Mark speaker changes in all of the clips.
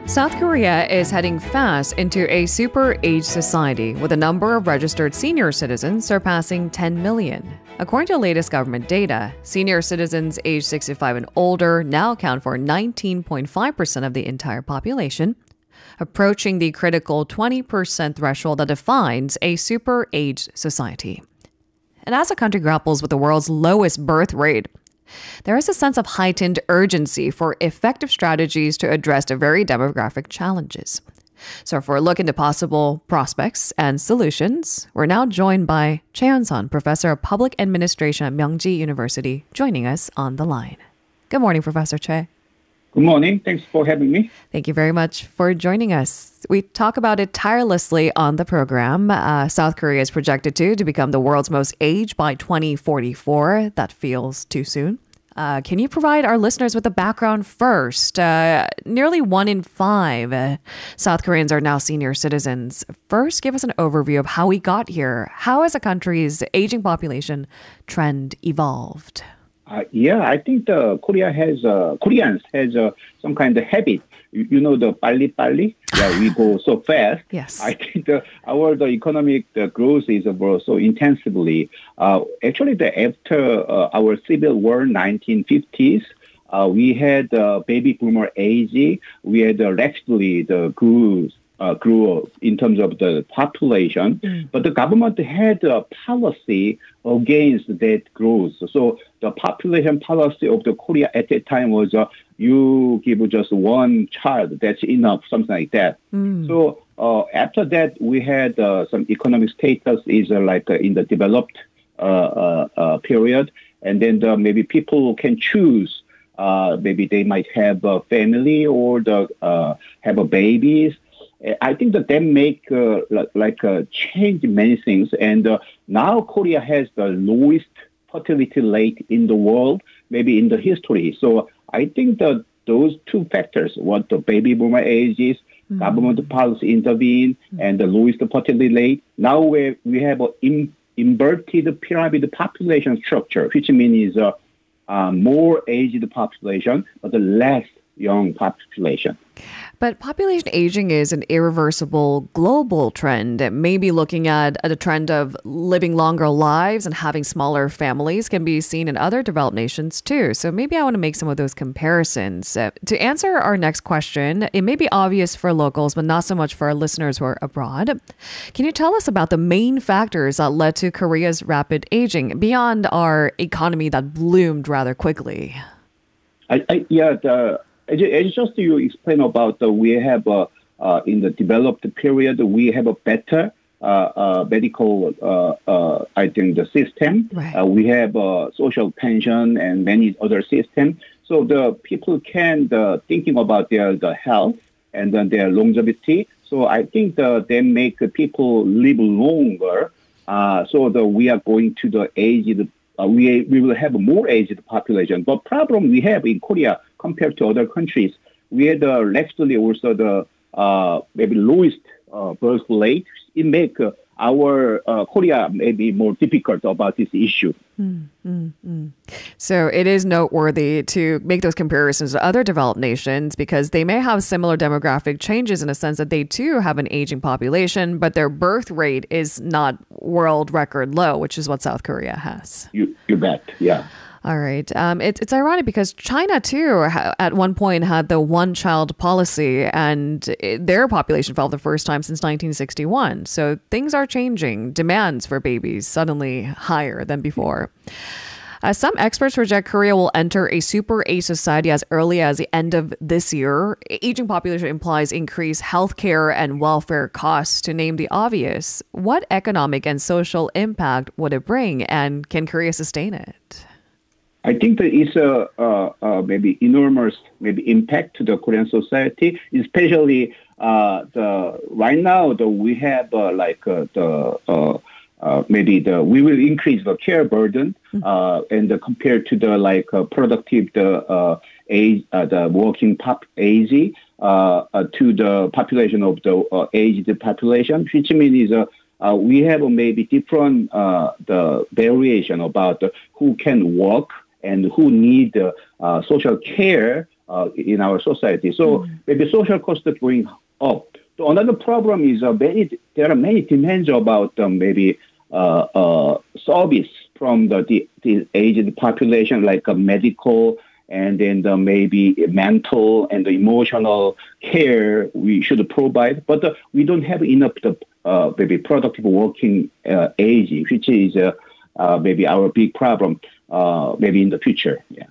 Speaker 1: South Korea is heading fast into a super-aged society with the number of registered senior citizens surpassing 10 million. According to latest government data, senior citizens aged 65 and older now account for 19.5% of the entire population, approaching the critical 20% threshold that defines a super-aged society. And as the country grapples with the world's lowest birth rate, there is a sense of heightened urgency for effective strategies to address the very demographic challenges. So for a look into possible prospects and solutions, we're now joined by Hyeon-seon, Professor of Public Administration at Myongji University, joining us on the line. Good morning, Professor Choi.
Speaker 2: Good morning. Thanks for having me.
Speaker 1: Thank you very much for joining us. We talk about it tirelessly on the program. South Korea is projected to become the world's most aged by 2044. That feels too soon. Can you provide our listeners with the background first? Nearly 1 in 5 South Koreans are now senior citizens. First, give us an overview of how we got here. How has the country's aging population trend evolved?
Speaker 2: I think Koreans has some kind of habit. You know the 빨리? Yeah, we go so fast.
Speaker 1: Yes.
Speaker 2: I think the economic growth is so intensively. Actually, after our civil war, 1950s, we had baby boomer age. We had rapidly grew in terms of the population, but the government had a policy against that growth. So the population policy of the Korea at that time was you give just one child, that's enough, something like that. So after that, we had some economic status is in the developed period, and then maybe people can choose. Maybe they might have a family or have a babies. I think that they make change many things, and now Korea has the lowest fertility rate in the world, maybe in the history. So I think that those two factors, what the baby boomer age is, government policy intervene, and the lowest fertility rate. Now we have an inverted pyramid population structure, which means more aged population, but less young population.
Speaker 1: But population aging is an irreversible global trend. Maybe looking at a trend of living longer lives and having smaller families can be seen in other developed nations too. So maybe I want to make some of those comparisons. To answer our next question, it may be obvious for locals, but not so much for our listeners who are abroad. Can you tell us about the main factors that led to Korea's rapid aging beyond our economy that bloomed rather quickly?
Speaker 2: As just you explain about we have in the developed period, we have a better medical, I think, the system.
Speaker 1: Right.
Speaker 2: We have social pension and many other systems. So the people can thinking about their health and then their longevity. So I think they make people live longer. We are going to the aged. We will have more aged population. But problem we have in Korea compared to other countries, we had rapidly also the maybe lowest birth rate. It make our Korea maybe more difficult about this issue.
Speaker 1: So it is noteworthy to make those comparisons to other developed nations because they may have similar demographic changes in a sense that they too have an aging population, but their birth rate is not world record low, which is what South Korea has.
Speaker 2: You bet, yeah.
Speaker 1: All right. It's ironic because China, too, at one point had the one-child policy and their population fell the first time since 1961. So things are changing. Demands for babies suddenly higher than before. Some experts project Korea will enter a super-age society as early as the end of this year. Aging population implies increased healthcare and welfare costs, to name the obvious. What economic and social impact would it bring, and can Korea sustain it?
Speaker 2: I think that it's a maybe enormous impact to the Korean society, especially right now we have we will increase the care burden and compared to the productive age the working age to the population of the aged population, which means we have maybe different the variation about who can work and who need social care in our society. So maybe social costs are going up. So another problem is there are many demands about maybe service from the aged population, like medical and then maybe mental and the emotional care we should provide. But we don't have enough maybe productive working age, which is maybe our big problem maybe in the future. Yeah.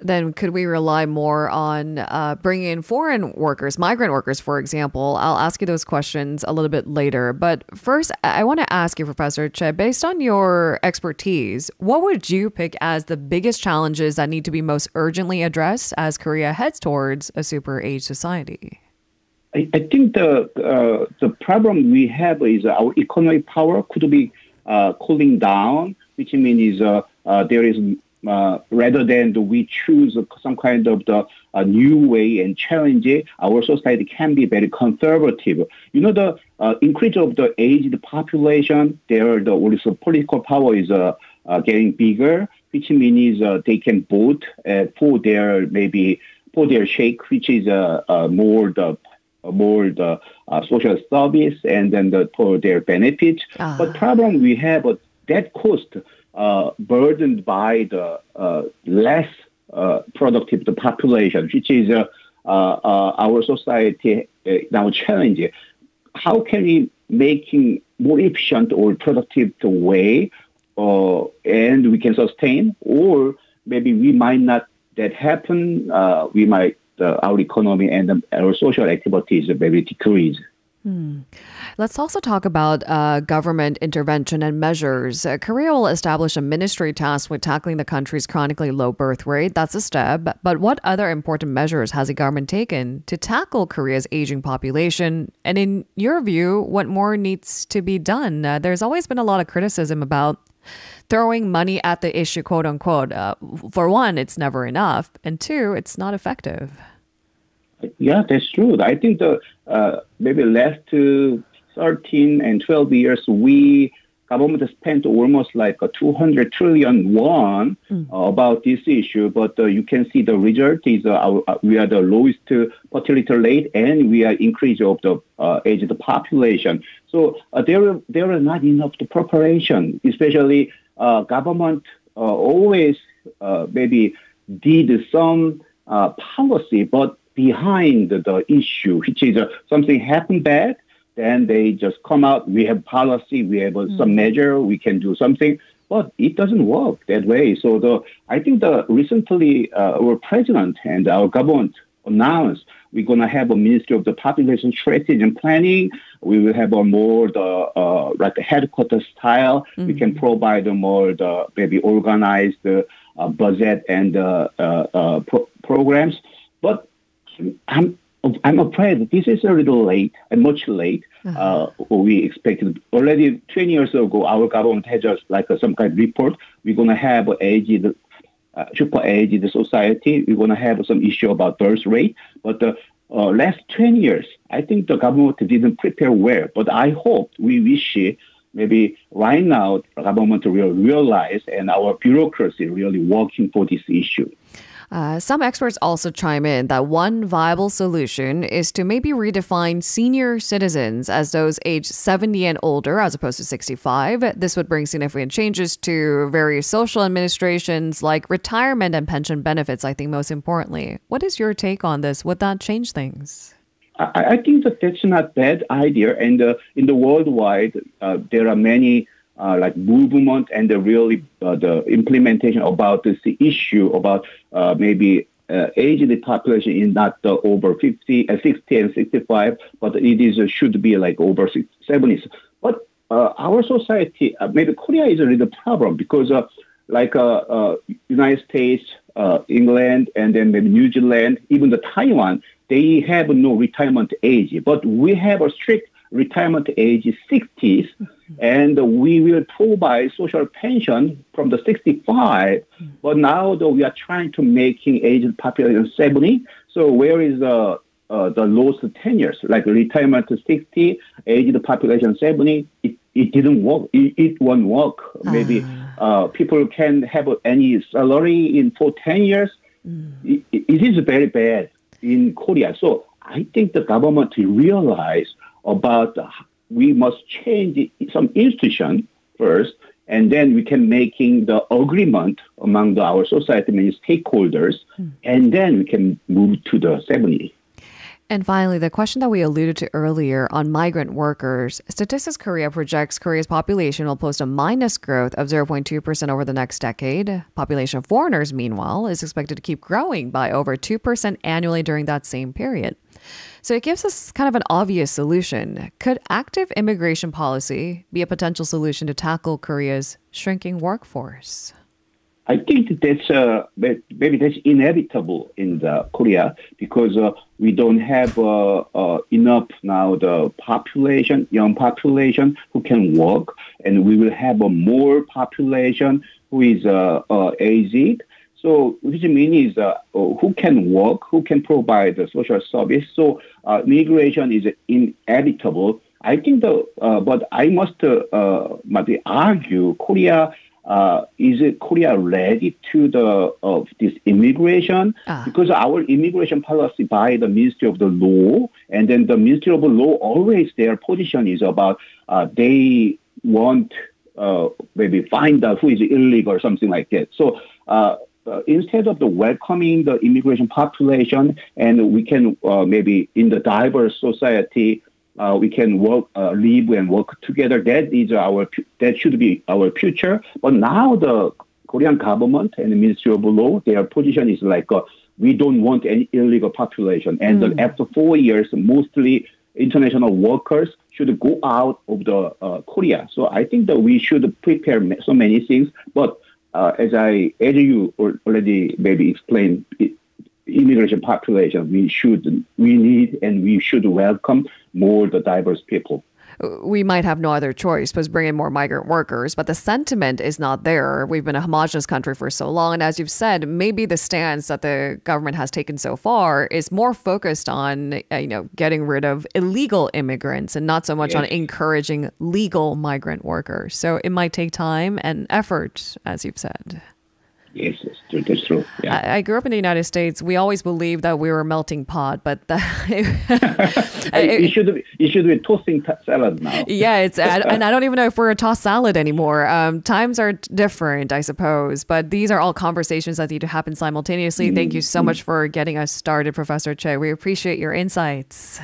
Speaker 1: Then could we rely more on bringing in foreign workers, migrant workers, for example? I'll ask you those questions a little bit later. But first, I want to ask you, Professor Choi, based on your expertise, what would you pick as the biggest challenges that need to be most urgently addressed as Korea heads towards a super age society?
Speaker 2: I think the problem we have is our economic power could be cooling down, which means there is rather than we choose some kind of the new way and challenge it, our society can be very conservative. You know, the increase of the aged population, the also political power is getting bigger, which means they can vote for their shake, which is more the social service and then for their benefits. But problem we have that cost burdened by the less productive the population, which is our society now challenging. How can we making more efficient or productive the way, and we can sustain, or maybe we might not that happen. We might our economy and our social activities maybe decrease.
Speaker 1: Let's also talk about government intervention and measures. Korea will establish a ministry tasked with tackling the country's chronically low birth rate. That's a step. But what other important measures has the government taken to tackle Korea's aging population? And in your view, what more needs to be done? There's always been a lot of criticism about throwing money at the issue, quote unquote. For one, it's never enough. And two, it's not effective.
Speaker 2: Yeah, that's true. I think maybe last 13 and 12 years, government spent almost like 200 trillion won about this issue. But you can see the result is we are the lowest fertility rate and we are increase of the aged population. So there are not enough preparation, especially government always maybe did some policy, but behind the issue, which is something happened bad, then they just come out, we have policy, we have some measure, we can do something, but it doesn't work that way. So I think recently our president and our government announced we're going to have a Ministry of the Population Strategy and Planning. We will have a more like a headquarters style. We can provide a more maybe organized budget and programs. But I'm afraid this is a little late and much late. We expected already 20 years ago, our government had just like some kind of report. We're going to have super aged society. We're going to have some issue about birth rate. But last 20 years, I think the government didn't prepare well. But I hope we wish maybe right now the government will realize and our bureaucracy really working for this issue.
Speaker 1: Some experts also chime in that one viable solution is to maybe redefine senior citizens as those aged 70 and older as opposed to 65. This would bring significant changes to various social administrations like retirement and pension benefits, I think most importantly. What is your take on this? Would that change things?
Speaker 2: I think that's not a bad idea. And in the worldwide, there are many like movement and the implementation about this issue about maybe aged population is not over 60 and 65, but it should be like over 70s. But our society, maybe Korea is a little problem because like United States, England, and then maybe New Zealand, even the Taiwan, they have no retirement age, but we have a strict retirement age is 60s, and we will provide social pension from the 65. But now, though, we are trying to making aged population 70. So where is the lowest 10 years? Like retirement to 60, aged population 70. It didn't work. It won't work. Maybe people can have any salary for 10 years. It is very bad in Korea. So I think the government realized about we must change some institution first, and then we can making the agreement among our society, many stakeholders, and then we can move to the 70.
Speaker 1: And finally, the question that we alluded to earlier on migrant workers. Statistics Korea projects Korea's population will post a minus growth of 0.2% over the next decade. Population of foreigners, meanwhile, is expected to keep growing by over 2% annually during that same period. So it gives us kind of an obvious solution. Could active immigration policy be a potential solution to tackle Korea's shrinking workforce?
Speaker 2: I think that's maybe that's inevitable in the Korea because we don't have enough now the population, young population who can work, and we will have a more population who is aged. So which means is who can work, who can provide the social service. So migration is inevitable. I think but I must argue Korea. Is Korea ready to this immigration? Because our immigration policy by the Ministry of the Law, and then the Ministry of the Law always their position is about they want maybe find out who is illegal or something like that. So instead of the welcoming the immigration population, and we can maybe in the diverse society. We can work, live and work together. That should be our future. But now the Korean government and the Ministry of Law, their position is like we don't want any illegal population. And then after 4 years, mostly international workers should go out of the Korea. So I think that we should prepare so many things. But as you already maybe explained. Immigration population, we need and we should welcome more the diverse people.
Speaker 1: We might have no other choice but bring in more migrant workers, but the sentiment is not there. We've been a homogenous country for so long. And as you've said, maybe the stance that the government has taken so far is more focused on, getting rid of illegal immigrants and not so much on encouraging legal migrant workers. So it might take time and effort, as you've said.
Speaker 2: Yes, that's true. Yeah.
Speaker 1: I grew up in the United States. We always believed that we were a melting pot, but
Speaker 2: it should be tossing salad now.
Speaker 1: Yeah, and I don't even know if we're a tossed salad anymore. Times are different, I suppose, but these are all conversations that need to happen simultaneously. Thank you so much for getting us started, Professor Choi. We appreciate your insights.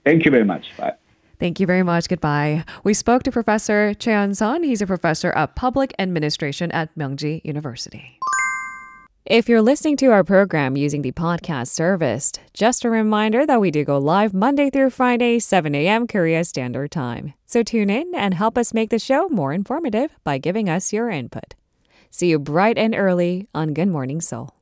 Speaker 2: Thank you very much. Bye.
Speaker 1: Thank you very much. Goodbye. We spoke to Professor Hyeon-seon. He's a professor of public administration at Myongji University. If you're listening to our program using the podcast service, just a reminder that we do go live Monday through Friday, 7 a.m. Korea Standard Time. So tune in and help us make the show more informative by giving us your input. See you bright and early on Good Morning Seoul.